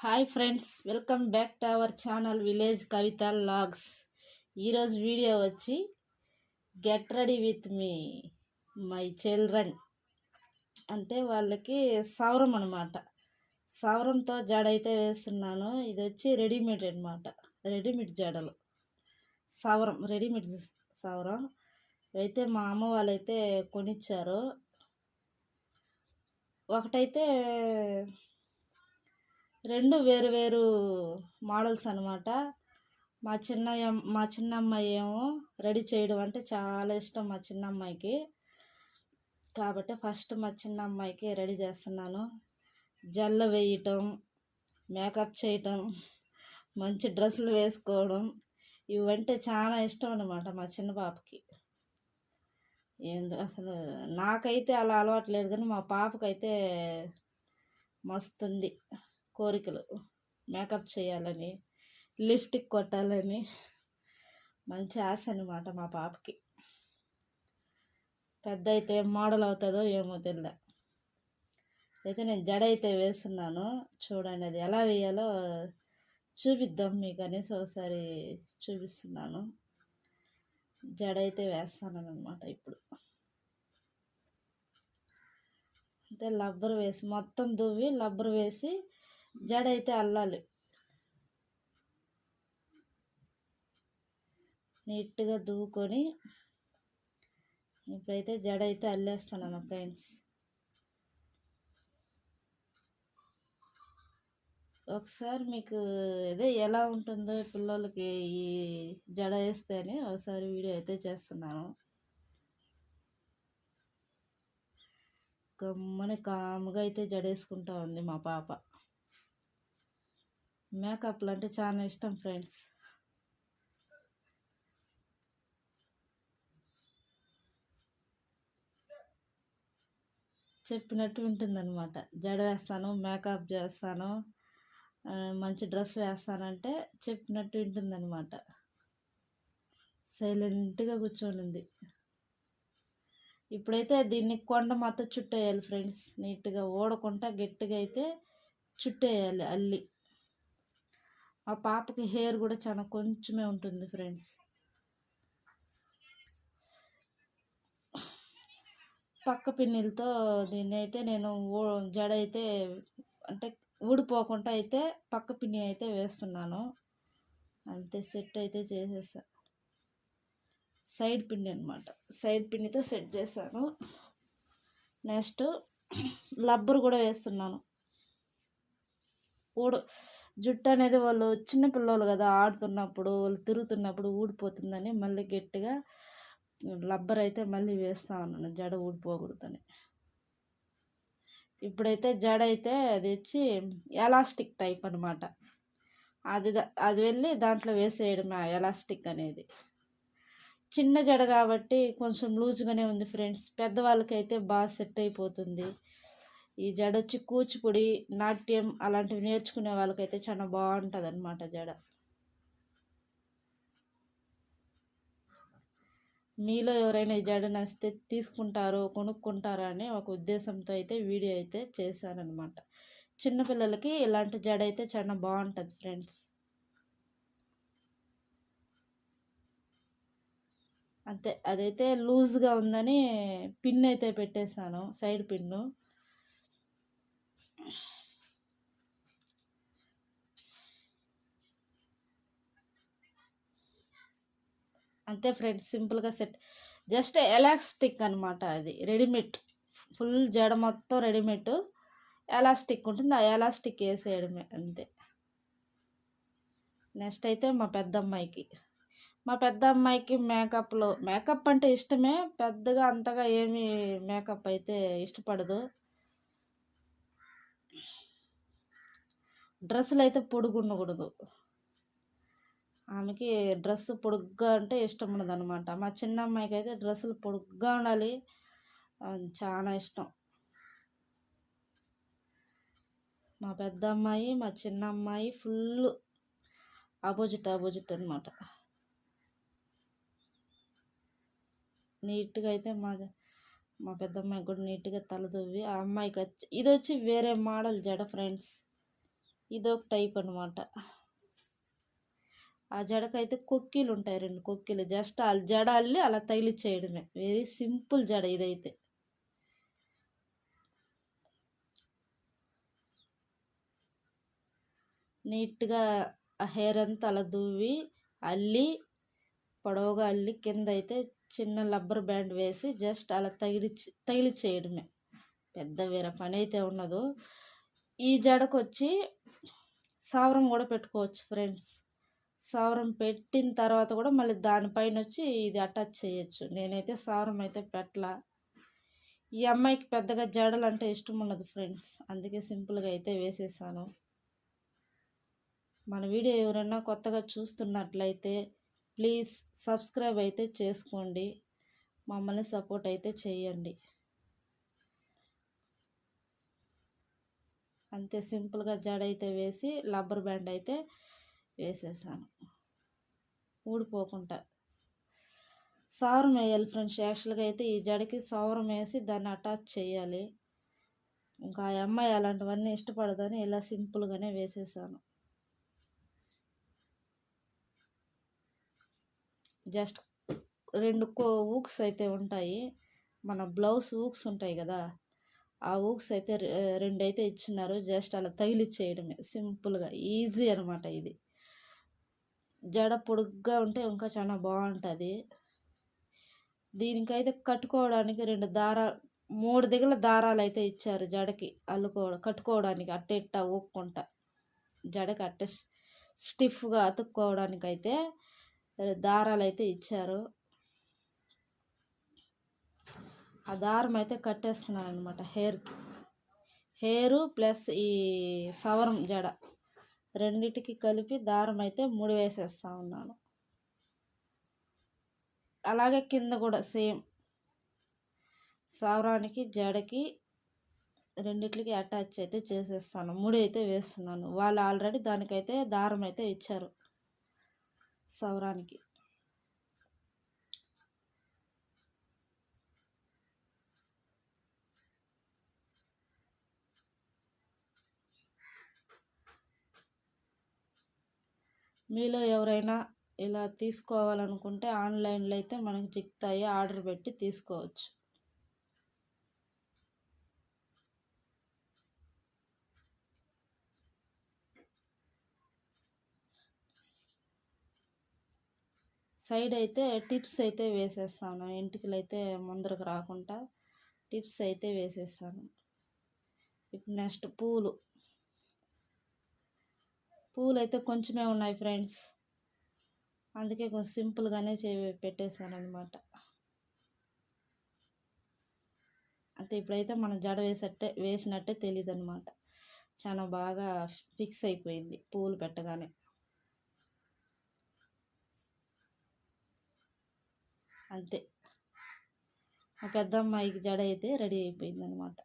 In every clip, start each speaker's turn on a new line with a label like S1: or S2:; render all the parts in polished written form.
S1: Hi friends, welcome back to our channel village Kavitha logs. ఈరోజు video వచ్చి get ready with me my children అంటే వాళ్ళకి సవరం అనమాట. సవరంతో జడ అయితే వేస్తున్నాను. ఇది వచ్చి రెడీమేడ్ అనమాట. రెడీమేడ్ జడలు సవరం, రెడీమేడ్ సవరం అయితే మా అమ్మ వాళ్ళైతే కొనిచ్చారు. ఒకటైతే రెండు వేరు వేరు మోడల్స్ అనమాట. మా చిన్న అమ్మాయి ఏమో రెడీ చేయడం అంటే చాలా ఇష్టం మా చిన్న అమ్మాయికి. కాబట్టి ఫస్ట్ మా చిన్న అమ్మాయికి రెడీ చేస్తున్నాను. జల్ల వేయటం, మేకప్ చేయటం, మంచి డ్రెస్సులు వేసుకోవడం ఇవంటే చాలా ఇష్టం అనమాట మా చిన్న పాపకి. అసలు నాకైతే అలా అలవాటు లేదు, కానీ మా పాపకైతే మస్తుంది కోరికలు. మేకప్ చేయాలని, లిప్స్టిక్ కొట్టాలని మంచి ఆశ అనమాట మా పాపకి. పెద్ద అయితే మోడల్ అవుతుందో ఏమో తెలియదు. అయితే నేను జడ అయితే వేస్తున్నాను, చూడండి అది ఎలా వేయాలో చూపిద్దాం మీకు అనేసి ఒకసారి చూపిస్తున్నాను. జడ అయితే వేస్తాను అనమాట. ఇప్పుడు అంటే రబ్బర్ వేసి మొత్తం దువ్వి రబ్బర్ వేసి జడ అయితే అల్లాలి. నీట్గా దువ్వుకొని ఇప్పుడైతే జడ అయితే అల్లేస్తున్నాను ఫ్రెండ్స్. ఒకసారి మీకు ఇదే ఎలా ఉంటుందో పిల్లలకి ఈ జడ వేస్తే అని ఒకసారి వీడియో అయితే చేస్తున్నాను. గమ్మని కాముగా అయితే జడ వేసుకుంటా ఉంది మా పాప. మేకప్లు అంటే చాలా ఇష్టం ఫ్రెండ్స్. చెప్పినట్టు ఉంటుందన్నమాట. జడ వేస్తాను, మేకప్ చేస్తాను, మంచి డ్రెస్ వేస్తానంటే చెప్పినట్టు ఉంటుందన్నమాట. సైలెంట్గా కూర్చొనింది. ఇప్పుడైతే దీన్ని కొండ మొత్తం చుట్టేయాలి ఫ్రెండ్స్. నీట్గా ఓడకుండా గట్టిగా అయితే చుట్టేయాలి అల్లి. ఆ పాపకి హెయిర్ కూడా చాలా కొంచెమే ఉంటుంది ఫ్రెండ్స్. పక్క పిన్నిలతో దీన్ని అయితే నేను జడ అయితే అంటే ఊడిపోకుండా అయితే పక్క పిన్ని అయితే వేస్తున్నాను. అంతే, సెట్ అయితే చేసేసా. సైడ్ పిన్ని అనమాట. సైడ్ పిన్నితో సెట్ చేశాను. నెక్స్ట్ రబ్బర్ కూడా వేస్తున్నాను. జుట్టు అనేది వాళ్ళు చిన్న పిల్లలు కదా, ఆడుతున్నప్పుడు వాళ్ళు తిరుగుతున్నప్పుడు ఊడిపోతుందని మళ్ళీ గట్టిగా రబ్బర్ అయితే మళ్ళీ వేస్తా ఉన్నాను, జడ ఊడిపోకూడదని. ఇప్పుడైతే జడ అయితే అది వచ్చి ఎలాస్టిక్ టైప్ అనమాట. అది వెళ్ళి దాంట్లో వేసేయడం ఎలాస్టిక్ అనేది. చిన్న జడ కాబట్టి కొంచెం లూజ్గానే ఉంది ఫ్రెండ్స్. పెద్దవాళ్ళకైతే బాగా సెట్ అయిపోతుంది. ఈ జడ వచ్చి కూచిపూడి, నాట్యం అలాంటివి నేర్చుకునే వాళ్ళకైతే చాలా బాగుంటుంది అనమాట జడ. మీలో ఎవరైనా ఈ జడ నచ్చితే తీసుకుంటారో కొనుక్కుంటారా అని ఒక ఉద్దేశంతో అయితే వీడియో అయితే చేశానమాట. చిన్నపిల్లలకి ఇలాంటి జడ అయితే చాలా బాగుంటుంది ఫ్రెండ్స్. అంతే, అదైతే లూజ్గా ఉందని పిన్ అయితే పెట్టేశాను, సైడ్ పిన్ను. అంతే ఫ్రెండ్స్, సింపుల్గా సెట్. జస్ట్ ఎలాస్టిక్ అనమాట, అది రెడీమేడ్. ఫుల్ జడ మొత్తం రెడీమేడ్ ఎలాస్టిక్ ఉంటుంది, ఆ ఎలాస్టిక్ వేసేయడమే అంతే. నెక్స్ట్ అయితే మా పెద్ద అమ్మాయికి మేకప్ అంటే ఇష్టమే, పెద్దగా అంతగా ఏమీ మేకప్ అయితే ఇష్టపడదు. డ్రెస్సులు అయితే పొడుగు ఉండకూడదు, ఆమెకి డ్రెస్ పొడుగ్గా అంటే ఇష్టం ఉండదు అనమాట. మా చిన్న అమ్మాయికి అయితే డ్రెస్సులు పొడుగ్గా ఉండాలి, చాలా ఇష్టం. మా పెద్ద అమ్మాయి మా చిన్న అమ్మాయి ఫుల్ ఆపోజిట్ అనమాట. నీట్గా అయితే మా పెద్ద అమ్మాయికి కూడా నీట్గా తల దువ్వి, ఆ అమ్మాయికి ఇది వచ్చి వేరే మోడల్ జడ ఫ్రెండ్స్. ఇదొక టైప్ అనమాట. ఆ జడకైతే కొక్కిలు ఉంటాయి, 2 కొక్కిలు. జస్ట్ ఆ జడ అల్లి అలా తగిలిచ్చేయడమే. వెరీ సింపుల్ జడ ఇదైతే. నీట్గా ఆ హెయిర్ అంతా అలా దువ్వి అల్లి పొడవుగా అల్లి కింద అయితే చిన్న రబ్బర్ బ్యాండ్ వేసి జస్ట్ అలా తగిలిచ్చేయడమే. పెద్ద వేరే పని అయితే ఉండదు. ఈ జడకు వచ్చి సవరం కూడా పెట్టుకోవచ్చు ఫ్రెండ్స్. సవరం పెట్టిన తర్వాత కూడా మళ్ళీ దానిపైన వచ్చి ఇది అటాచ్ చేయొచ్చు. నేనైతే సవరం అయితే పెట్టలా. ఈ అమ్మాయికి పెద్దగా జడలు అంటే ఇష్టం ఉండదు ఫ్రెండ్స్, అందుకే సింపుల్గా అయితే వేసేసాను. మన వీడియో ఎవరైనా కొత్తగా చూస్తున్నట్లయితే ప్లీజ్ సబ్స్క్రైబ్ అయితే చేసుకోండి, మమ్మల్ని సపోర్ట్ అయితే చేయండి. అంతే సింపుల్గా జడ అయితే వేసి రబ్బర్ బ్యాండ్ అయితే వేసేసాను ఊడిపోకుండా. సవరం వేయాలి ఫ్రెండ్స్. యాక్చువల్గా అయితే ఈ జడకి సవరం వేసి దాన్ని అటాచ్ చేయాలి. ఇంకా ఆ అమ్మాయి అలాంటివన్నీ ఇష్టపడదని ఇలా సింపుల్గానే వేసేసాను. జస్ట్ 2 ఊక్స్ అయితే ఉంటాయి, మన బ్లౌజ్ ఊక్స్ ఉంటాయి కదా, ఆ ఊక్స్ అయితే 2 అయితే ఇచ్చినారు. జస్ట్ అలా తగిలిచ్చేయడమే సింపుల్గా, ఈజీ అనమాట ఇది. జడ పొడుగ్గా ఉంటే ఇంకా చాలా బాగుంటుంది. దీనికైతే కట్టుకోవడానికి 3 దిగుల దారాలు అయితే ఇచ్చారు జడకి కట్టుకోవడానికి. అట్ట ఇట్ట ఊక్కుంటా జడకి అట్ట స్టిఫ్గా అతుక్కోవడానికి అయితే దారాలు అయితే ఇచ్చారు. ఆ దారం అయితే కట్టేస్తున్నాను అనమాట హెయిర్ ప్లస్ ఈ సవరం జడ రెండిటికి కలిపి దారం అయితే ముడి వేసేస్తా ఉన్నాను. అలాగే కింద కూడా సేమ్ సవరానికి జడకి రెండిట్లకి అటాచ్ అయితే చేసేస్తాను. ముడి అయితే వేస్తున్నాను. వాళ్ళు ఆల్రెడీ దానికైతే దారం అయితే ఇచ్చారు సవరానికి. మీలో ఎవరైనా ఇలా తీసుకోవాలనుకుంటే ఆన్లైన్లో అయితే మనకు చిక్కుతాయి, ఆర్డర్ పెట్టి తీసుకోవచ్చు. సైడ్ అయితే టిప్స్ అయితే వేసేస్తాను, ఎంటికలు అయితే ముందరకు రాకుండా టిప్స్ అయితే వేసేస్తాను. ఇప్పుడు నెక్స్ట్ పూలు అయితే కొంచెమే ఉన్నాయి ఫ్రెండ్స్, అందుకే కొంచెం సింపుల్గానే పెట్టేశాను అనమాట. అంటే ఇప్పుడైతే మనం జడ వేసినట్టే తెలియదు అనమాట. చాలా బాగా ఫిక్స్ అయిపోయింది పూలు పెట్టగానే. అంతే, మా పెద్ద అమ్మాయికి జడ అయితే రెడీ అయిపోయింది అనమాట.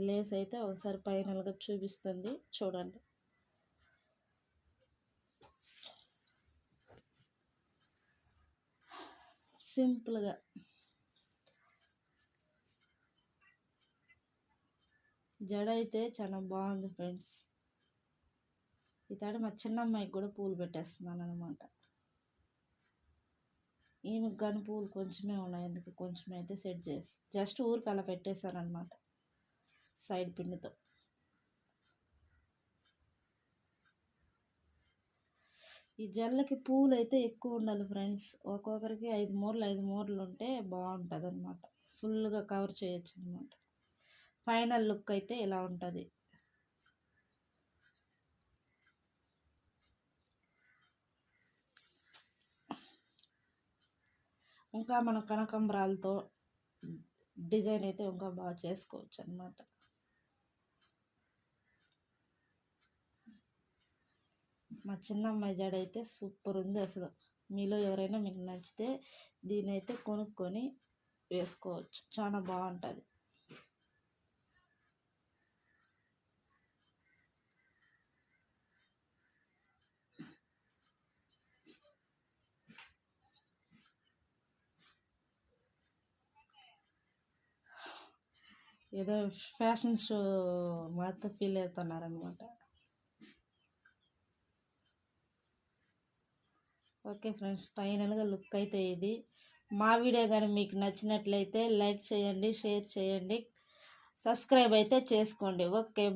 S1: లేస్ అయితే ఒకసారి ఫైనల్గా చూపిస్తుంది చూడండి. సింపుల్గా జడ అయితే చాలా బాగుంది ఫ్రెండ్స్. ఈతాడు మా చిన్న అమ్మాయికి కూడా పూలు పెట్టేస్తున్నాను అనమాట. ఈమెకు కానీ పూలు కొంచెమే ఉన్నాయి, అందుకే కొంచెం అయితే సెట్ చేసి జస్ట్ ఊరికి అలా పెట్టేశాను అనమాట సైడ్ పిన్నుతో. ఈ జల్లకి పూలు అయితే ఎక్కువ ఉండాలి ఫ్రెండ్స్. ఒక్కొక్కరికి 5 మూరలు ఉంటే బాగుంటుంది అనమాట. ఫుల్గా కవర్ చేయొచ్చు అనమాట. ఫైనల్ లుక్ అయితే ఇలా ఉంటుంది. ఇంకా మన కనకంబరాలతో డిజైన్ అయితే ఇంకా బాగా చేసుకోవచ్చు అనమాట. మా చిన్న అమ్మాయి జడ అయితే సూపర్ ఉంది అసలు. మీలో ఎవరైనా మీకు నచ్చితే దీని అయితే కొనుక్కొని వేసుకోవచ్చు, చాలా బాగుంటుంది. ఏదో ఫ్యాషన్ షో మాతో ఫీల్ అవుతున్నారనమాట. ఓకే ఫ్రెండ్స్, ఫైనల్గా లుక్ అయితే ఇది. మా వీడియో కానీ మీకు నచ్చినట్లయితే లైక్ చేయండి, షేర్ చేయండి, సబ్స్క్రైబ్ అయితే చేసుకోండి. ఓకే.